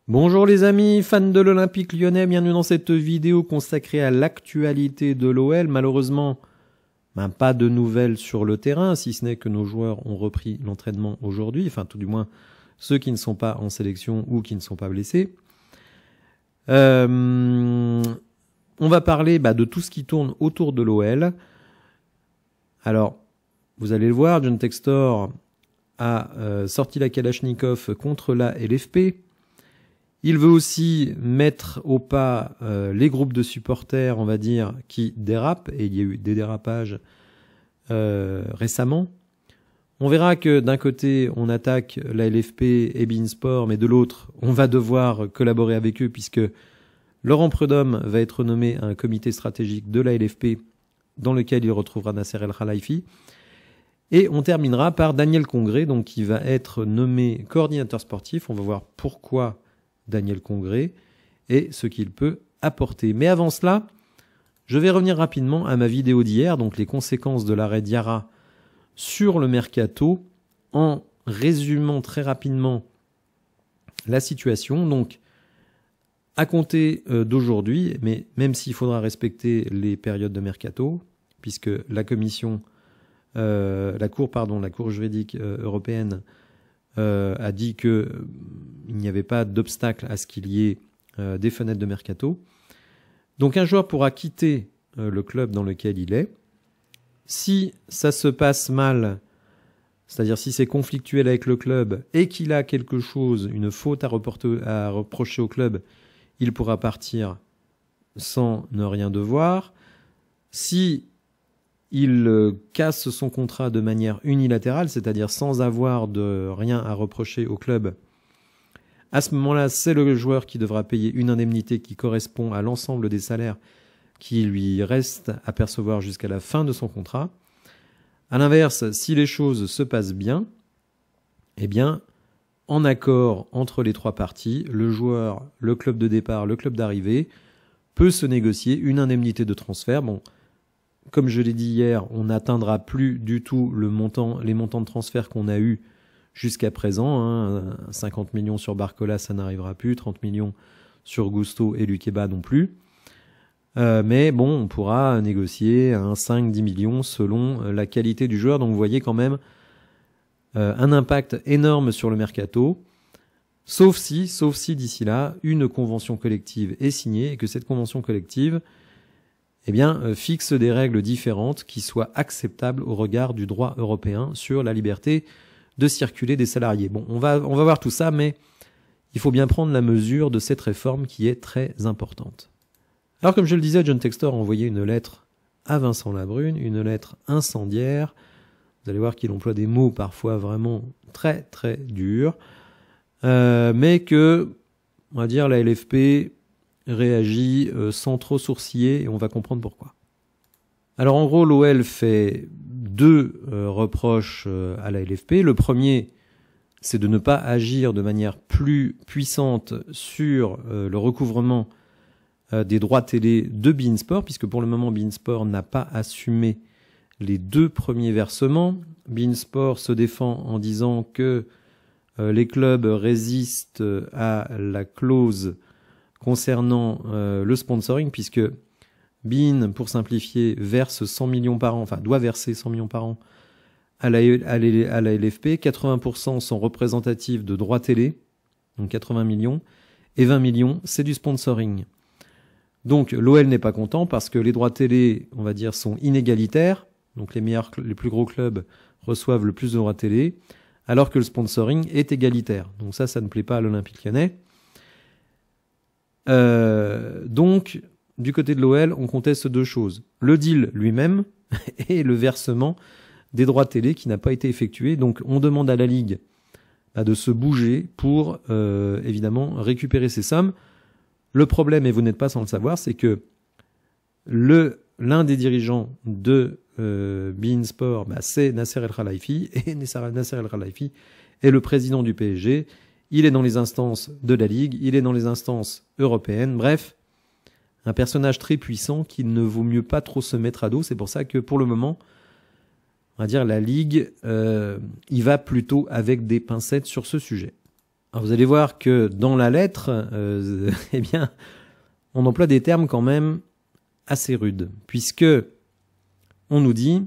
Bonjour les amis, fans de l'Olympique Lyonnais, bienvenue dans cette vidéo consacrée à l'actualité de l'OL. Malheureusement, pas de nouvelles sur le terrain, si ce n'est que nos joueurs ont repris l'entraînement aujourd'hui, enfin tout du moins ceux qui ne sont pas en sélection ou qui ne sont pas blessés. On va parler de tout ce qui tourne autour de l'OL. Alors, vous allez le voir, John Textor a sorti la Kalachnikov contre la LFP. Il veut aussi mettre au pas les groupes de supporters, on va dire, qui dérapent, et il y a eu des dérapages récemment. On verra que d'un côté, on attaque la LFP et beIN Sport, mais de l'autre, on va devoir collaborer avec eux, puisque Laurent Prudhomme va être nommé à un comité stratégique de la LFP, dans lequel il retrouvera Nasser El Khelaifi. Et on terminera par Daniel Congré, donc qui va être nommé coordinateur sportif. On va voir pourquoi Daniel Congré et ce qu'il peut apporter. Mais avant cela, je vais revenir rapidement à ma vidéo d'hier, donc les conséquences de l'arrêt Diarra sur le mercato, en résumant très rapidement la situation. Donc, à compter d'aujourd'hui, mais même s'il faudra respecter les périodes de mercato, puisque la commission, la Cour juridique européenne a dit qu'il n'y avait pas d'obstacle à ce qu'il y ait des fenêtres de mercato. Donc un joueur pourra quitter le club dans lequel il est. Si ça se passe mal, c'est-à-dire si c'est conflictuel avec le club et qu'il a quelque chose, une faute à reprocher au club, il pourra partir sans ne rien devoir. Si il casse son contrat de manière unilatérale, c'est-à-dire sans avoir de rien à reprocher au club, à ce moment-là, c'est le joueur qui devra payer une indemnité qui correspond à l'ensemble des salaires qui lui restent à percevoir jusqu'à la fin de son contrat. À l'inverse, si les choses se passent bien, eh bien, en accord entre les trois parties, le joueur, le club de départ, le club d'arrivée, peut se négocier une indemnité de transfert. Bon, comme je l'ai dit hier, on n'atteindra plus du tout les montants de transfert qu'on a eu jusqu'à présent. 50 millions sur Barcola, ça n'arrivera plus. 30 millions sur Gusto et Lukeba non plus. Mais bon, on pourra négocier 5-10 millions selon la qualité du joueur. Donc vous voyez quand même un impact énorme sur le mercato. Sauf si d'ici là, une convention collective est signée et que cette convention collective fixe des règles différentes qui soient acceptables au regard du droit européen sur la liberté de circuler des salariés. Bon, on va voir tout ça, mais il faut bien prendre la mesure de cette réforme qui est très importante. Alors, comme je le disais, John Textor a envoyé une lettre à Vincent Labrune, une lettre incendiaire. Vous allez voir qu'il emploie des mots parfois vraiment très très durs, mais que, on va dire, la LFP réagit sans trop sourciller, et on va comprendre pourquoi. Alors en gros, l'OL fait deux reproches à la LFP. Le premier, c'est de ne pas agir de manière plus puissante sur le recouvrement des droits télé de beIN Sport, puisque pour le moment, beIN Sport n'a pas assumé les deux premiers versements. beIN Sport se défend en disant que les clubs résistent à la clause concernant le sponsoring, puisque beIN, pour simplifier, verse 100 millions par an, enfin doit verser 100 millions par an à la LFP. 80% sont représentatifs de droits télé, donc 80 millions, et 20 millions, c'est du sponsoring. Donc l'OL n'est pas content parce que les droits télé, on va dire, sont inégalitaires, donc les plus gros clubs reçoivent le plus de droits télé, alors que le sponsoring est égalitaire. Donc ça ne plaît pas à l'Olympique Lyonnais. Donc, du côté de l'OL, on conteste deux choses. Le deal lui-même et le versement des droits télé qui n'a pas été effectué. Donc, on demande à la Ligue de se bouger pour, évidemment, récupérer ces sommes. Le problème, et vous n'êtes pas sans le savoir, c'est que l'un des dirigeants de beIN Sport, c'est Nasser El Khelaifi, et Nasser El Khelaifi est le président du PSG. Il est dans les instances de la Ligue, il est dans les instances européennes. Bref, un personnage très puissant qu'il ne vaut mieux pas trop se mettre à dos. C'est pour ça que pour le moment, on va dire la Ligue y va plutôt avec des pincettes sur ce sujet. Alors vous allez voir que dans la lettre, eh bien, on emploie des termes quand même assez rudes, puisque on nous dit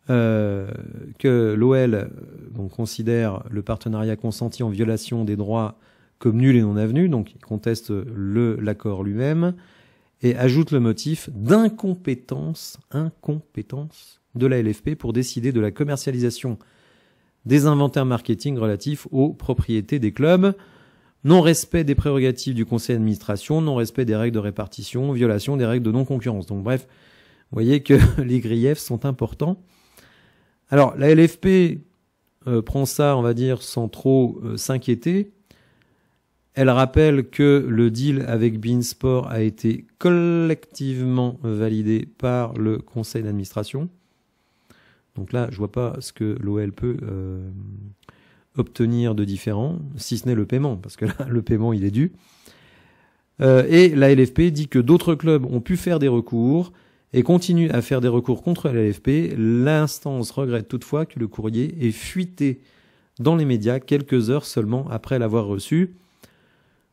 que l'OL considère le partenariat consenti en violation des droits comme nul et non avenu, donc il conteste l'accord lui-même, et ajoute le motif d'incompétence de la LFP pour décider de la commercialisation des inventaires marketing relatifs aux propriétés des clubs, non-respect des prérogatives du conseil d'administration, non-respect des règles de répartition, violation des règles de non-concurrence. Donc bref, vous voyez que les griefs sont importants. Alors la LFP prend ça, on va dire, sans trop s'inquiéter. Elle rappelle que le deal avec beIN Sport a été collectivement validé par le conseil d'administration. Donc là, je vois pas ce que l'OL peut obtenir de différent, si ce n'est le paiement, parce que là, le paiement, il est dû. Et la LFP dit que d'autres clubs ont pu faire des recours et continuent à faire des recours contre la LFP. L'instance regrette toutefois que le courrier ait fuité dans les médias quelques heures seulement après l'avoir reçu.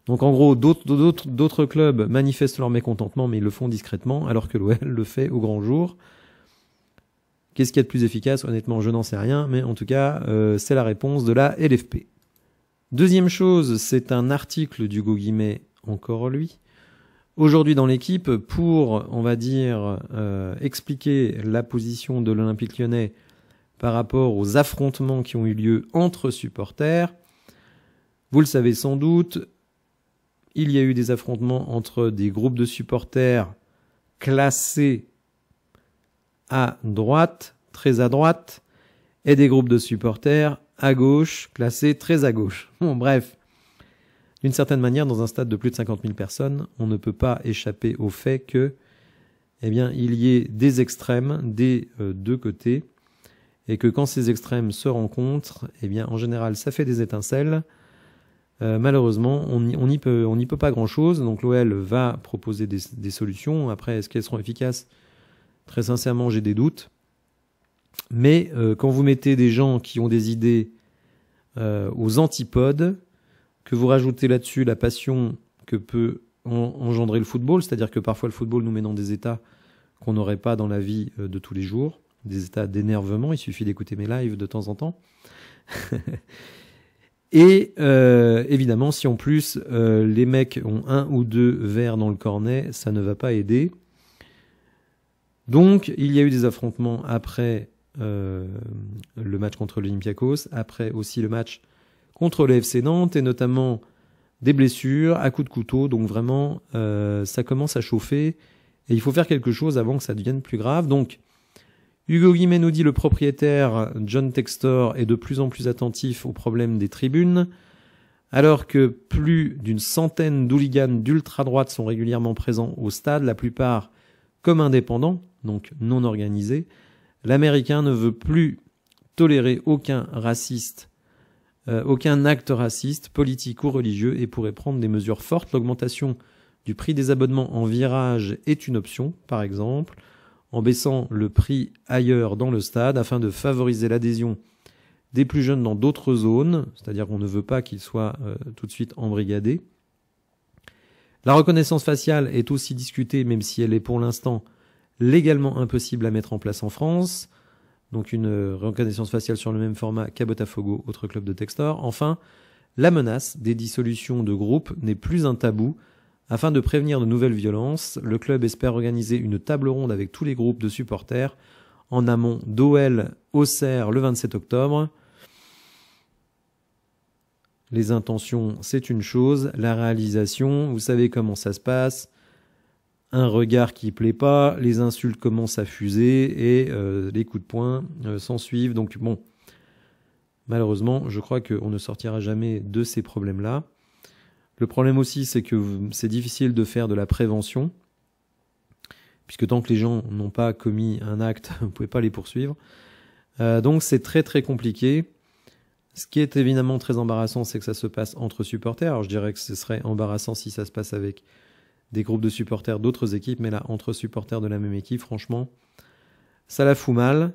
Donc en gros, d'autres clubs manifestent leur mécontentement, mais ils le font discrètement, alors que l'OL le fait au grand jour. Qu'est-ce qu'il y a de plus efficace? Honnêtement, je n'en sais rien, mais en tout cas, c'est la réponse de la LFP. Deuxième chose, c'est un article d'Hugo Guimet, encore lui, aujourd'hui dans l'équipe, pour, on va dire, expliquer la position de l'Olympique Lyonnais par rapport aux affrontements qui ont eu lieu entre supporters. Vous le savez sans doute, il y a eu des affrontements entre des groupes de supporters classés à droite, très à droite, et des groupes de supporters à gauche, classés très à gauche. Bon, bref, d'une certaine manière, dans un stade de plus de 50 000 personnes, on ne peut pas échapper au fait que, eh bien, il y ait des extrêmes des deux côtés, et que quand ces extrêmes se rencontrent, eh bien, en général, ça fait des étincelles. Malheureusement, on n'y peut pas grand-chose. Donc l'OL va proposer des solutions. Après, est-ce qu'elles seront efficaces? Très sincèrement, j'ai des doutes. Mais quand vous mettez des gens qui ont des idées aux antipodes, que vous rajoutez là-dessus la passion que peut engendrer le football, c'est-à-dire que parfois le football nous met dans des états qu'on n'aurait pas dans la vie de tous les jours, des états d'énervement, il suffit d'écouter mes lives de temps en temps. Et évidemment, si en plus les mecs ont un ou deux verres dans le cornet, ça ne va pas aider. Donc, il y a eu des affrontements après le match contre l'Olympiakos, après aussi le match contre le FC Nantes, et notamment des blessures à coups de couteau. Donc vraiment, ça commence à chauffer, et il faut faire quelque chose avant que ça devienne plus grave. Donc, Hugo Guimet nous dit le propriétaire John Textor est de plus en plus attentif aux problèmes des tribunes, alors que plus d'une centaine d'hooligans d'ultra-droite sont régulièrement présents au stade, la plupart comme indépendants, donc non organisés. L'Américain ne veut plus tolérer aucun acte raciste, politique ou religieux, et pourrait prendre des mesures fortes. L'augmentation du prix des abonnements en virage est une option, par exemple, en baissant le prix ailleurs dans le stade afin de favoriser l'adhésion des plus jeunes dans d'autres zones, c'est-à-dire qu'on ne veut pas qu'ils soient tout de suite embrigadés. La reconnaissance faciale est aussi discutée, même si elle est pour l'instant légalement impossible à mettre en place en France. Donc une reconnaissance faciale sur le même format qu'à Botafogo, autre club de Textor. Enfin, la menace des dissolutions de groupes n'est plus un tabou. Afin de prévenir de nouvelles violences, le club espère organiser une table ronde avec tous les groupes de supporters en amont d'OL Auxerre le 27 octobre. Les intentions, c'est une chose. La réalisation, vous savez comment ça se passe. Un regard qui plaît pas, les insultes commencent à fuser et les coups de poing s'en suivent. Donc bon, malheureusement, je crois qu'on ne sortira jamais de ces problèmes-là. Le problème aussi, c'est que c'est difficile de faire de la prévention, puisque tant que les gens n'ont pas commis un acte, vous ne pouvez pas les poursuivre. Donc c'est très très compliqué. Ce qui est évidemment très embarrassant, c'est que ça se passe entre supporters. Alors je dirais que ce serait embarrassant si ça se passe avec des groupes de supporters d'autres équipes, mais là, entre supporters de la même équipe, franchement, ça la fout mal.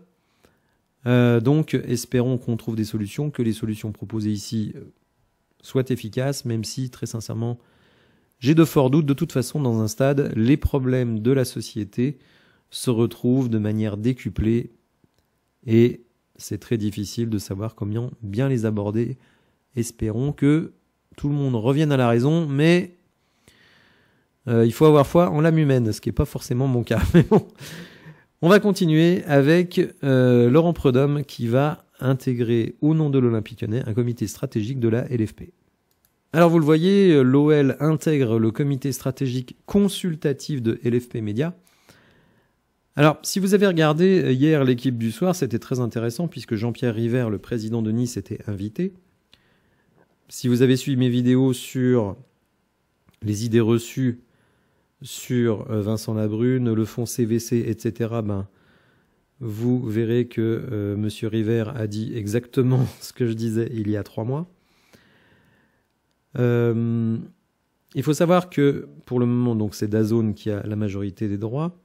Donc espérons qu'on trouve des solutions, que les solutions proposées ici soit efficace, même si, très sincèrement, j'ai de forts doutes. De toute façon, dans un stade, les problèmes de la société se retrouvent de manière décuplée et c'est très difficile de savoir comment bien les aborder. Espérons que tout le monde revienne à la raison, mais il faut avoir foi en l'âme humaine, ce qui n'est pas forcément mon cas. Mais bon, on va continuer avec Laurent Prudhomme qui va intégrer au nom de l'Olympique Lyonnais un comité stratégique de la LFP. Alors vous le voyez, l'OL intègre le comité stratégique consultatif de LFP Média. Alors, si vous avez regardé hier l'équipe du soir, c'était très intéressant puisque Jean-Pierre River, le président de Nice, était invité. Si vous avez suivi mes vidéos sur les idées reçues sur Vincent Labrune, le fonds CVC, etc., vous verrez que M. River a dit exactement ce que je disais il y a 3 mois. Il faut savoir que pour le moment, donc c'est DAZN qui a la majorité des droits,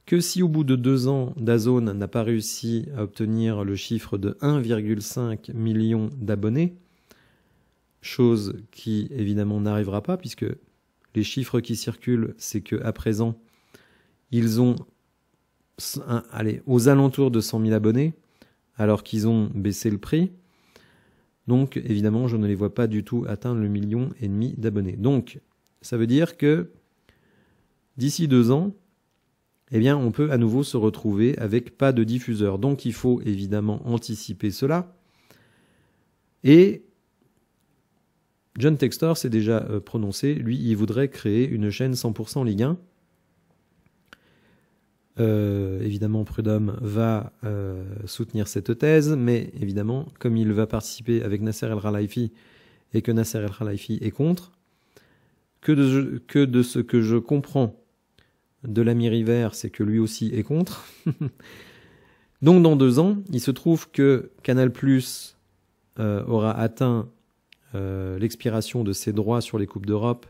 que si au bout de 2 ans, DAZN n'a pas réussi à obtenir le chiffre de 1,5 million d'abonnés, chose qui évidemment n'arrivera pas puisque les chiffres qui circulent, c'est qu'à présent, ils ont aux alentours de 100 000 abonnés, alors qu'ils ont baissé le prix. Donc, évidemment, je ne les vois pas du tout atteindre le 1,5 million d'abonnés. Donc, ça veut dire que d'ici 2 ans, eh bien, on peut à nouveau se retrouver avec pas de diffuseur. Donc, il faut évidemment anticiper cela. Et John Textor s'est déjà prononcé. Lui, il voudrait créer une chaîne 100% Ligue 1. Évidemment, Prudhomme va soutenir cette thèse, mais évidemment, comme il va participer avec Nasser El Khelaifi et que Nasser El Khelaifi est contre, que de ce que je comprends de l'ami River, c'est que lui aussi est contre. Donc dans 2 ans, il se trouve que Canal+ aura atteint l'expiration de ses droits sur les Coupes d'Europe,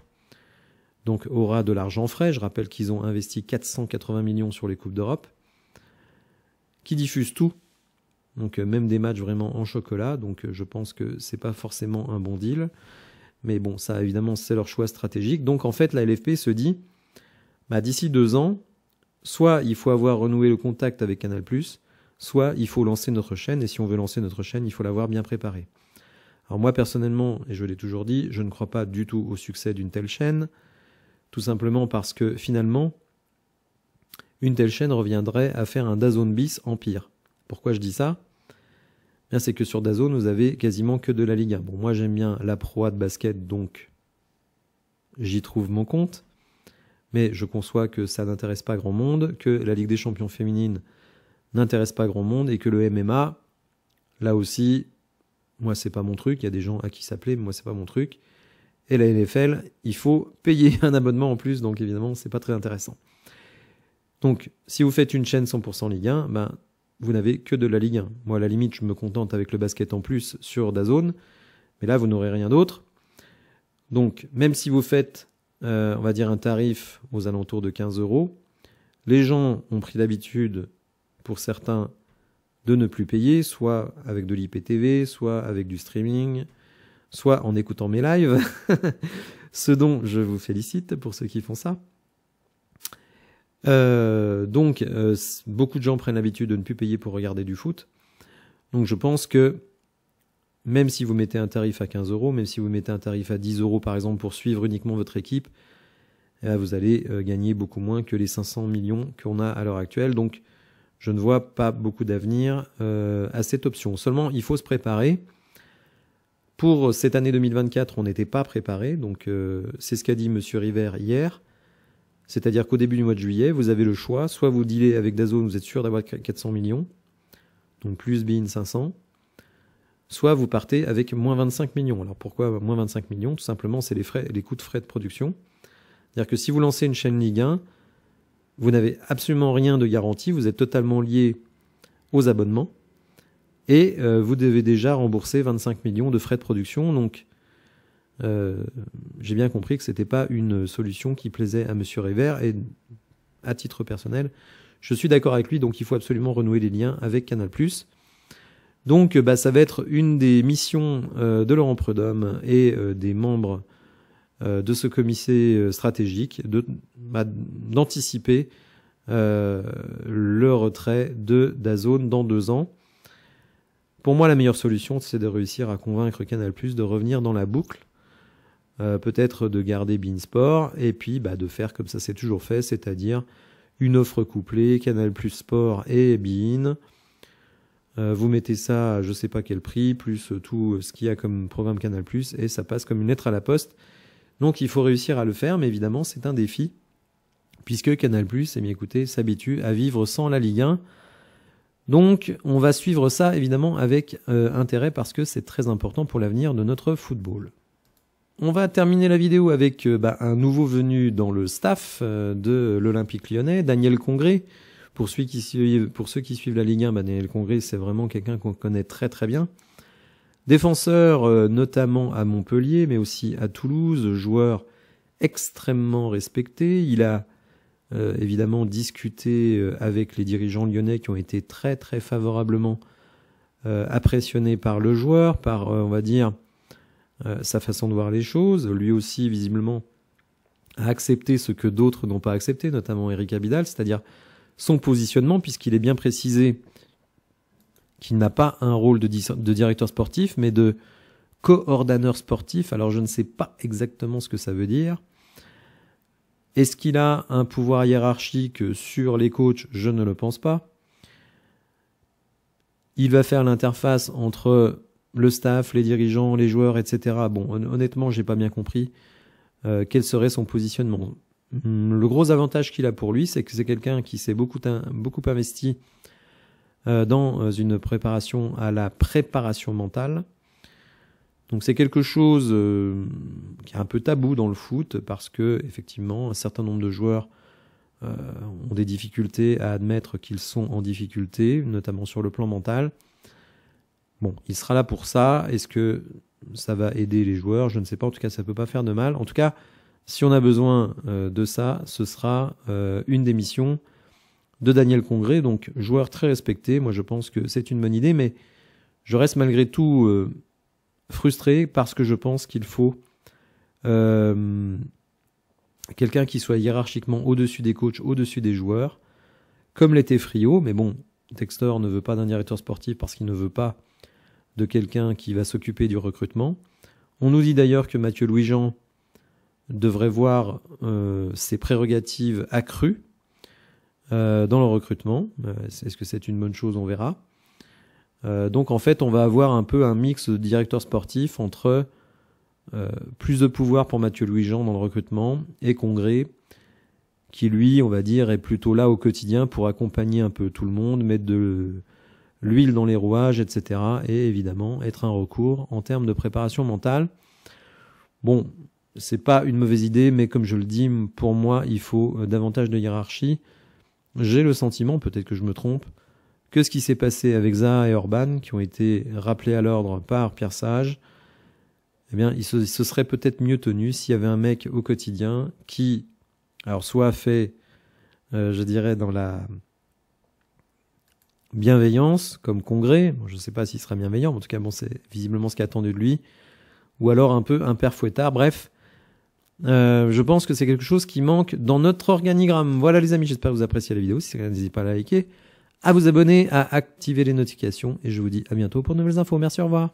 donc aura de l'argent frais. Je rappelle qu'ils ont investi 480 millions sur les Coupes d'Europe, qui diffusent tout, donc même des matchs vraiment en chocolat, donc je pense que c'est pas forcément un bon deal, mais bon, ça évidemment c'est leur choix stratégique. Donc en fait la LFP se dit, d'ici 2 ans, soit il faut avoir renoué le contact avec Canal+, soit il faut lancer notre chaîne, et si on veut lancer notre chaîne, il faut l'avoir bien préparée. Alors moi personnellement, et je l'ai toujours dit, je ne crois pas du tout au succès d'une telle chaîne, tout simplement parce que finalement, une telle chaîne reviendrait à faire un DAZN bis en pire. Pourquoi je dis ça ? Bien, c'est que sur DAZN, vous avez quasiment que de la Ligue 1. Bon, moi j'aime bien la Pro A de basket, donc j'y trouve mon compte. Mais je conçois que ça n'intéresse pas grand monde, que la Ligue des Champions féminine n'intéresse pas grand monde, et que le MMA, là aussi, moi c'est pas mon truc. Il y a des gens à qui ça plaît, mais moi c'est pas mon truc. Et la NFL, il faut payer un abonnement en plus, donc évidemment, c'est pas très intéressant. Donc, si vous faites une chaîne 100% Ligue 1, vous n'avez que de la Ligue 1. Moi, à la limite, je me contente avec le basket en plus sur DAZN, mais là, vous n'aurez rien d'autre. Donc, même si vous faites, on va dire, un tarif aux alentours de 15 €, les gens ont pris l'habitude, pour certains, de ne plus payer, soit avec de l'IPTV, soit avec du streaming, soit en écoutant mes lives, ce dont je vous félicite pour ceux qui font ça. Donc, beaucoup de gens prennent l'habitude de ne plus payer pour regarder du foot. Donc je pense que même si vous mettez un tarif à 15 €, même si vous mettez un tarif à 10 € par exemple pour suivre uniquement votre équipe, vous allez gagner beaucoup moins que les 500 millions qu'on a à l'heure actuelle. Donc je ne vois pas beaucoup d'avenir à cette option. Seulement, il faut se préparer. Pour cette année 2024, on n'était pas préparé, donc c'est ce qu'a dit M. River hier. C'est-à-dire qu'au début du mois de juillet, vous avez le choix, soit vous dealez avec DAZN, vous êtes sûr d'avoir 400 millions, donc plus BIN 500, soit vous partez avec moins 25 millions. Alors pourquoi moins 25 millions ? Tout simplement, c'est les coûts de frais de production. C'est-à-dire que si vous lancez une chaîne Ligue 1, vous n'avez absolument rien de garanti, vous êtes totalement lié aux abonnements, et vous devez déjà rembourser 25 millions de frais de production. Donc, j'ai bien compris que ce n'était pas une solution qui plaisait à M. River. Et à titre personnel, je suis d'accord avec lui. Donc, il faut absolument renouer les liens avec Canal+. Donc ça va être une des missions de Laurent Prud'homme et des membres de ce comité stratégique d'anticiper le retrait de DAZN dans 2 ans. Pour moi, la meilleure solution, c'est de réussir à convaincre Canal+ de revenir dans la boucle, peut-être de garder beIN Sport, et puis de faire comme ça c'est toujours fait, c'est-à-dire une offre couplée, Canal+ Sport et beIN. Vous mettez ça à je sais pas quel prix, plus tout ce qu'il y a comme programme Canal+, et ça passe comme une lettre à la poste. Donc il faut réussir à le faire, mais évidemment c'est un défi, puisque Canal+, eh bien écoutez, s'habitue à vivre sans la Ligue 1. Donc on va suivre ça évidemment avec intérêt, parce que c'est très important pour l'avenir de notre football. On va terminer la vidéo avec un nouveau venu dans le staff de l'Olympique Lyonnais, Daniel Congré. Pour ceux qui suivent la Ligue 1, Daniel Congré, c'est vraiment quelqu'un qu'on connaît très très bien. Défenseur notamment à Montpellier, mais aussi à Toulouse, joueur extrêmement respecté. Il a évidemment discuté avec les dirigeants lyonnais qui ont été très très favorablement impressionnés par le joueur, par on va dire sa façon de voir les choses. Lui aussi visiblement a accepté ce que d'autres n'ont pas accepté, notamment Eric Abidal, c'est-à-dire son positionnement, puisqu'il est bien précisé qu'il n'a pas un rôle de directeur sportif, mais de coordonnateur sportif. Alors je ne sais pas exactement ce que ça veut dire. Est-ce qu'il a un pouvoir hiérarchique sur les coachs? Je ne le pense pas. Il va faire l'interface entre le staff, les dirigeants, les joueurs, etc. Bon, honnêtement, j'ai pas bien compris quel serait son positionnement. Le gros avantage qu'il a pour lui, c'est que c'est quelqu'un qui s'est beaucoup investi dans une préparation à la préparation mentale. Donc c'est quelque chose qui est un peu tabou dans le foot, parce que effectivement un certain nombre de joueurs ont des difficultés à admettre qu'ils sont en difficulté, notamment sur le plan mental. Bon, il sera là pour ça. Est-ce que ça va aider les joueurs? Je ne sais pas. En tout cas, ça peut pas faire de mal. En tout cas, si on a besoin de ça, ce sera une des missions de Daniel Congré, donc joueur très respecté. Moi, je pense que c'est une bonne idée, mais je reste malgré tout frustré, parce que je pense qu'il faut quelqu'un qui soit hiérarchiquement au-dessus des coachs, au-dessus des joueurs, comme l'était Friot. Mais bon, Textor ne veut pas d'un directeur sportif parce qu'il ne veut pas de quelqu'un qui va s'occuper du recrutement. On nous dit d'ailleurs que Mathieu Louis-Jean devrait voir ses prérogatives accrues dans le recrutement. Est-ce que c'est une bonne chose? On verra. Donc en fait, on va avoir un peu un mix de directeur sportif entre plus de pouvoir pour Mathieu Louis-Jean dans le recrutement, et Congré qui, lui, on va dire, est plutôt là au quotidien pour accompagner un peu tout le monde, mettre de l'huile dans les rouages, etc. et évidemment être un recours en termes de préparation mentale. Bon, c'est pas une mauvaise idée, mais comme je le dis, pour moi, il faut davantage de hiérarchie. J'ai le sentiment, peut-être que je me trompe, que ce qui s'est passé avec Zaha et Orban, qui ont été rappelés à l'ordre par Pierre Sage, eh bien, il se serait peut-être mieux tenu s'il y avait un mec au quotidien qui, alors, soit fait, je dirais, dans la bienveillance, comme Congré. Bon, je ne sais pas s'il sera bienveillant, mais en tout cas, bon, c'est visiblement ce qui est attendu de lui. Ou alors un peu un père fouettard. Bref, je pense que c'est quelque chose qui manque dans notre organigramme. Voilà les amis, j'espère que vous appréciez la vidéo. Si c'est le cas, n'hésitez pas à la liker, à vous abonner, à activer les notifications. Et je vous dis à bientôt pour de nouvelles infos. Merci, au revoir.